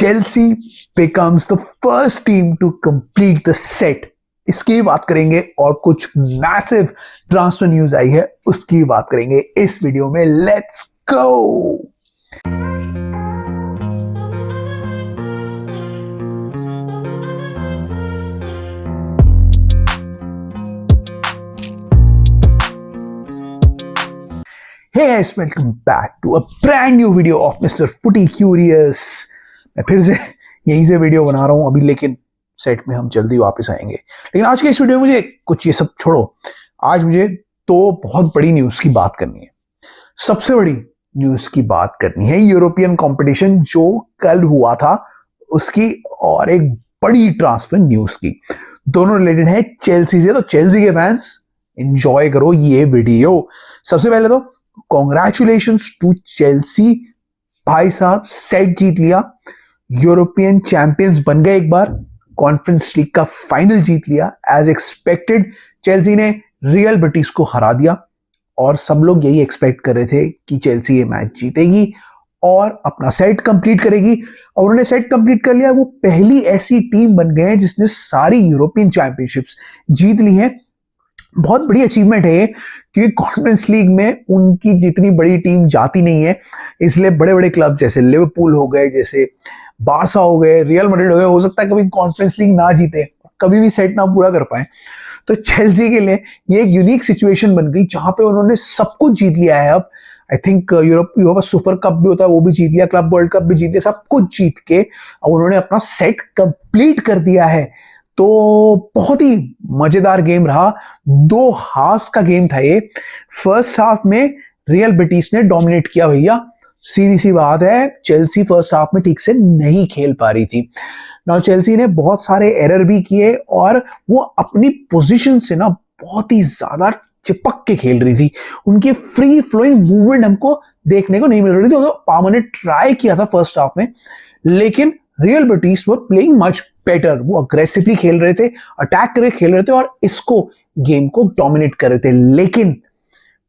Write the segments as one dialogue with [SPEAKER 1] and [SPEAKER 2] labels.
[SPEAKER 1] Chelsea becomes the first team to complete the set. इसकी बात करेंगे और कुछ मैसिव ट्रांसफर न्यूज आई है उसकी बात करेंगे इस वीडियो में। Let's go. Hey guys, welcome back to a brand new video of Mr. Footy Curious। मैं फिर से यहीं से वीडियो बना रहा हूं अभी, लेकिन सेट में हम जल्दी वापस आएंगे। लेकिन आज के इस वीडियो में मुझे कुछ ये सब छोड़ो, आज मुझे तो बहुत बड़ी न्यूज की बात करनी है। सबसे बड़ी न्यूज की बात करनी है यूरोपियन कंपटीशन जो कल हुआ था उसकी, और एक बड़ी ट्रांसफर न्यूज की। दोनों रिलेटेड है चेल्सी से, तो चेल्सी के फैंस एंजॉय करो ये वीडियो। सबसे पहले तो कॉन्ग्रेचुलेशंस टू चेल्सी, भाई साहब सेट जीत लिया, यूरोपियन चैंपियंस बन गए, एक बार कॉन्फ्रेंस लीग का फाइनल जीत लिया एज एक्सपेक्टेड। चेल्सी ने रियल बेटिस को हरा दिया और सब लोग यही एक्सपेक्ट कर रहे थे कि चेल्सी ये मैच जीतेगी और अपना सेट कंप्लीट करेगी, और उन्होंने सेट कंप्लीट कर लिया। वो पहली ऐसी टीम बन गए जिसने सारी यूरोपियन चैंपियनशिप्स जीत ली हैं। बहुत बड़ी अचीवमेंट है क्योंकि कॉन्फ्रेंस लीग में उनकी जितनी बड़ी टीम जाती नहीं है, इसलिए बड़े बड़े क्लब जैसे लिवरपूल हो गए, जैसे बारसा हो गए, रियल मैड्रिड हो गए, हो सकता है कभी कॉन्फ्रेंस लीग ना जीते, कभी भी सेट ना पूरा कर पाए। तो चेल्सी के लिए ये एक यूनिक सिचुएशन बन गई जहां पे उन्होंने सब कुछ जीत लिया है। अब I think Europe super cup भी होता है वो भी जीत लिया, क्लब वर्ल्ड कप भी जीत लिया, सब कुछ जीत के अब उन्होंने अपना सेट कंप्लीट कर दिया है। तो बहुत ही मजेदार गेम रहा। 2 हाफ्स का गेम था ये। फर्स्ट हाफ में रियल बेटिस ने डोमिनेट किया भैया, सीधी सी बात है, चेल्सी फर्स्ट हाफ में ठीक से नहीं खेल पा रही थी। नाउ चेल्सी ने बहुत सारे एरर भी किए और वो अपनी पोजीशन से ना बहुत ही ज्यादा चिपक के खेल रही थी। उनकी फ्री फ्लोइंग मूवमेंट हमको देखने को नहीं मिल रही थी। तो पामा ने ट्राई किया था फर्स्ट हाफ में, लेकिन real Betis were playing much better. वो अग्रेसिवली खेल रहे थे, अटैक करके खेल रहे थे और इसको गेम को डोमिनेट कर रहे थे। लेकिन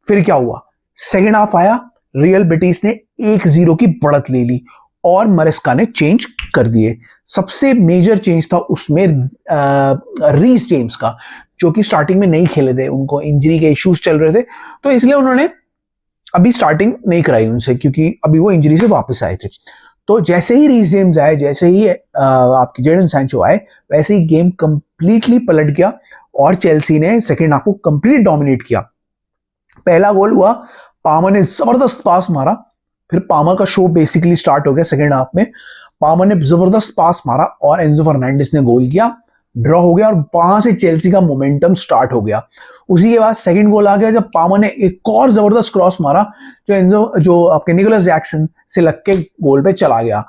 [SPEAKER 1] फिर क्या हुआ, सेकेंड हाफ आया, रियल बेटिस ने 1-0 की बढ़त ले ली और मरेस्का ने चेंज कर दिए। सबसे मेजर चेंज था उसमें रीस जेम्स का, जो कि स्टार्टिंग में नहीं खेले थे, उनको इंजरी के इश्यूज चल रहे थे, तो इसलिए उन्होंने अभी स्टार्टिंग नहीं कराई उनसे, क्योंकि अभी वो इंजरी से वापस आए थे। तो जैसे ही रीस जेम्स आए, जैसे ही आपके जेडन सैंचो आए, वैसे ही गेम कंप्लीटली पलट गया और चेल्सी ने सेकेंड हाफ को कंप्लीट डोमिनेट किया। पहला गोल हुआ, पामा ने जबरदस्त पास मारा, फिर पामा का शो बेसिकली स्टार्ट हो गया सेकेंड हाफ में। पामा ने जबरदस्त पास मारा और एंजो फर्नांडिस ने गोल किया, ड्रॉ हो गया और वहां से चेल्सी का मोमेंटम स्टार्ट हो गया। उसी के बाद सेकंड गोल आ गया जब पामा ने एक और जबरदस्त क्रॉस मारा जो आपके निकोलस जैक्सन से लग के गोल पे चला गया।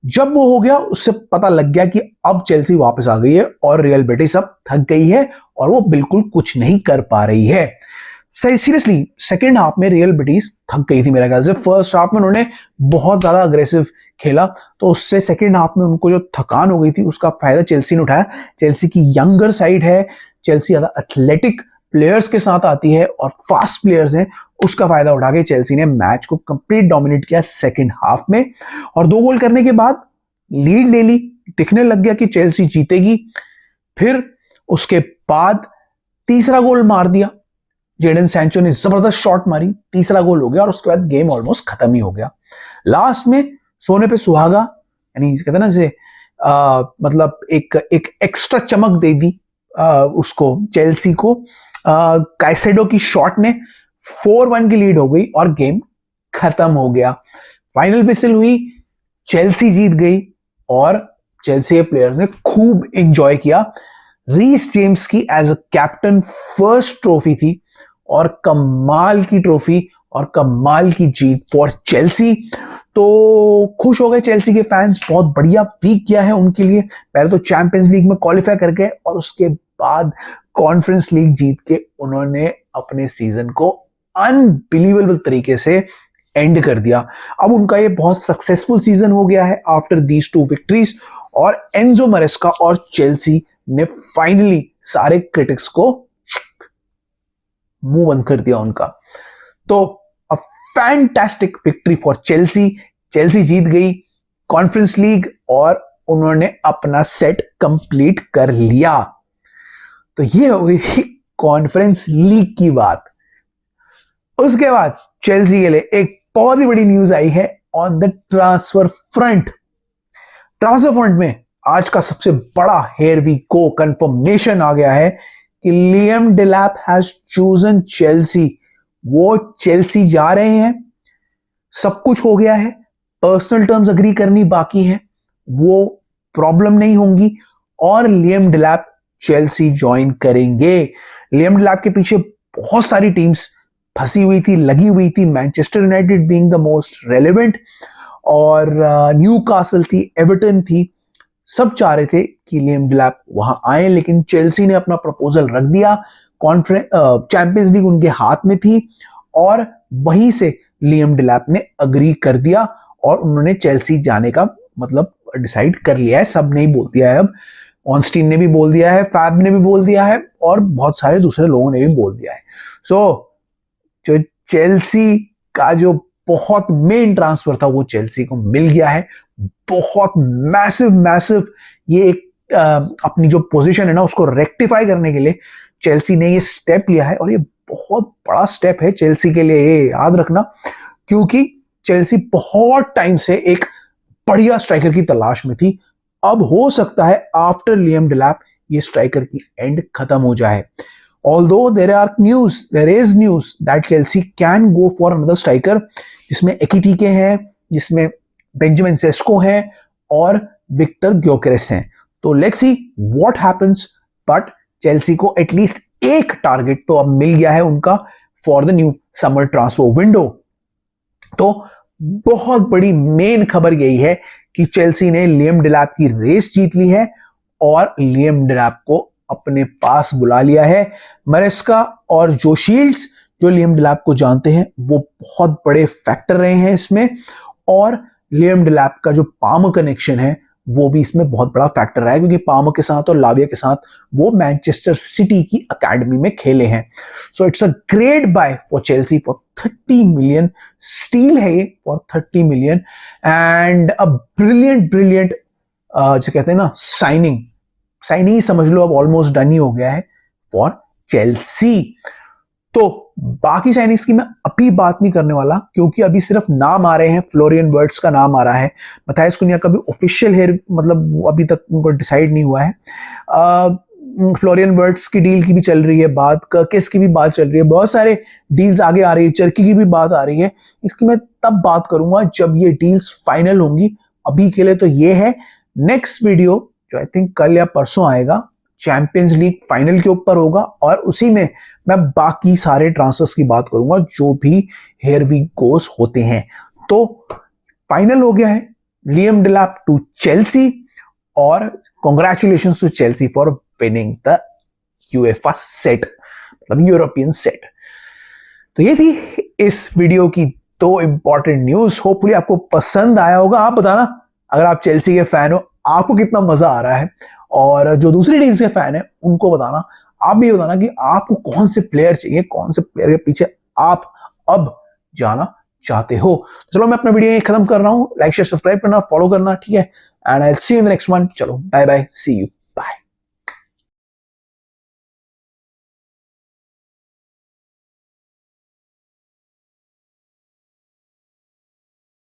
[SPEAKER 1] जब वो हो गया उससे पता लग गया कि अब चेल्सी वापस आ गई है और रियल बेटिस अब थक गई है और वो बिल्कुल कुछ नहीं कर पा रही है। सीरियसली सेकेंड हाफ में रियल बेटिस थक गई थी मेरे ख्याल से। फर्स्ट हाफ में उन्होंने बहुत ज्यादा अग्रेसिव खेला, तो उससे सेकेंड हाफ में उनको जो थकान हो गई थी उसका फायदा चेल्सी ने उठाया। चेल्सी की यंगर साइड है, चेल्सी ज्यादा एथलेटिक प्लेयर्स के साथ आती है और फास्ट प्लेयर्स हैं, उसका फायदा उठा के चेल्सी ने मैच को कंप्लीट डोमिनेट किया सेकेंड हाफ में और 2 गोल करने के बाद लीड ले ली। दिखने लग गया कि चेल्सी जीतेगी। फिर उसके बाद तीसरा गोल मार दिया, जेडन सैंचो ने जबरदस्त शॉट मारी, तीसरा गोल हो गया और उसके बाद गेम ऑलमोस्ट खत्म ही हो गया। लास्ट में सोने पे सुहागा, यानी कहते ना जैसे मतलब एक एक्स्ट्रा चमक दे दी उसको चेल्सी को। काइसेडो की शॉट ने 4-1 की लीड हो गई और गेम खत्म हो गया। फाइनल विसिल हुई, चेल्सी जीत गई और चेल्सी के प्लेयर्स ने खूब एंजॉय किया। रीस जेम्स की as a captain first trophy थी और कमाल की ट्रॉफी और कमाल की जीत फॉर चेल्सी। तो खुश हो गए चेल्सी के फैंस, बहुत बढ़िया वीक किया है उनके लिए। पहले तो चैंपियंस लीग में क्वालिफाई कर गए और उसके बाद कॉन्फ्रेंस लीग जीत के उन्होंने अपने सीजन को अनबिलीवेबल तरीके से एंड कर दिया। अब उनका ये बहुत सक्सेसफुल सीजन हो गया है आफ्टर दीज 2 विक्ट्रीज, और एंजो मरेस्का और चेल्सी ने फाइनली सारे क्रिटिक्स को मुंह बंद कर दिया उनका। तो fantastic victory for Chelsea. Chelsea जीत गई, कॉन्फ्रेंस लीग और उन्होंने अपना सेट कंप्लीट कर लिया। तो ये हो गई थी कॉन्फ्रेंस लीग की बात। उसके बाद चेल्सी के लिए एक बहुत ही बड़ी न्यूज आई है on the transfer front. Transfer front में आज का सबसे बड़ा हियर वी गो कंफर्मेशन आ गया है कि लियम डेलैप हैज चूजन चेल्सी। वो चेल्सी जा रहे हैं, सब कुछ हो गया है, पर्सनल टर्म्स अग्री करनी बाकी है, वो प्रॉब्लम नहीं होंगी और लियम डेलैप चेल्सी ज्वाइन करेंगे। लियम डेलैप के पीछे बहुत सारी टीम्स फंसी हुई थी, लगी हुई थी, Manchester United being the most relevant, और न्यूकासल थी, एवर्टन थी, सब चाह रहे थे कि लियम डेलैप वहां आए, लेकिन चेल्सी ने अपना प्रपोजल रख दिया। चैंपियंस लीग उनके हाथ में थी और वहीं से लियम डेलैप ने अग्री कर दिया और उन्होंने चेल्सी जाने का मतलब डिसाइड कर लिया है। सब ने ही बोल दिया है, अब ऑनस्टीन ने भी बोल दिया है, फैब ने भी बोल दिया है और बहुत सारे दूसरे लोगों ने भी बोल दिया है। सो जो चेल्सी का जो बहुत मेन ट्रांसफर था वो चेल्सी को मिल गया है। बहुत मैसिव ये एक अपनी जो पोजीशन है ना उसको रेक्टिफाई करने के लिए चेल्सी ने ये स्टेप लिया है और ये बहुत बड़ा स्टेप है चेल्सी के लिए, ये याद रखना, क्योंकि चेल्सी बहुत टाइम से एक बढ़िया स्ट्राइकर की तलाश में थी। अब हो सकता है आफ्टर लियम डेलैप ये स्ट्राइकर की एंड खत्म हो जाए। Although there is news that Chelsea can go for another striker, जिसमें एकिटीके है, जिसमें बेंजामिन सेस्को है और विक्टर ग्योकेरेस हैं। तो let's see what happens, but Chelsea को एटलीस्ट एक टारगेट तो अब मिल गया है उनका for the new summer transfer window. तो बहुत बड़ी मेन खबर यही है कि चेल्सी ने लियम डेलैप की रेस जीत ली है और लियम डेलैप को अपने पास बुला लिया है। मरेस्का और जो शील्ड्स जो लियम डेलैप को जानते हैं वो बहुत बड़े फैक्टर रहे हैं इसमें, और लियम डेलैप का जो पामर कनेक्शन है वो भी इसमें बहुत बड़ा फैक्टर रहा है, क्योंकि पामर के साथ और लाविया के साथ वो मैनचेस्टर सिटी की अकेडमी में खेले हैं। So it's a great buy for Chelsea for 30 million, steal है ये for 30 million and a brilliant जो कहते हैं ना साइनिंग समझ लो अब ऑलमोस्ट डन ही हो गया है फॉर चेल्सी। तो बाकी साइनिंग्स की मैं अभी बात नहीं करने वाला, क्योंकि अभी सिर्फ नाम आ रहे हैं। फ्लोरियन वर्ट्स का नाम आ रहा है, मैथायस कुन्या का भी ऑफिशियल है, मतलब अभी तक उनको डिसाइड नहीं हुआ है। फ्लोरियन वर्ट्स की डील की भी चल रही है बात, कर्किस की भी बात चल रही है, बहुत सारे डील्स आगे आ रही है, चर्की की भी बात आ रही है। इसकी मैं तब बात करूंगा जब ये डील्स फाइनल होंगी। अभी के लिए तो ये है। नेक्स्ट वीडियो जो आई थिंक कल या परसों आएगा चैंपियंस लीग फाइनल के ऊपर होगा, और उसी में मैं बाकी सारे ट्रांसफर्स की बात करूंगा जो भी हियर वी गोस होते हैं। तो फाइनल हो गया है लियम डेलैप टू चेल्सी, और congratulations to Chelsea for winning the UEFA set, मतलब यूरोपियन सेट। तो ये थी इस वीडियो की 2 इंपॉर्टेंट न्यूज। होपफुली आपको पसंद आया होगा। आप बताना अगर आप चेल्सी के फैन हो आपको कितना मजा आ रहा है, और जो दूसरी टीम्स के फैन है उनको बताना, आप भी बताना कि आपको कौन से प्लेयर चाहिए, कौन से प्लेयर के पीछे आप अब जाना चाहते हो। तो चलो मैं अपना वीडियो खत्म कर रहा हूं। लाइक शेयर सब्सक्राइब करना, फॉलो करना, ठीक है, and I will see you in the next one. चलो बाय बाय, सी यू।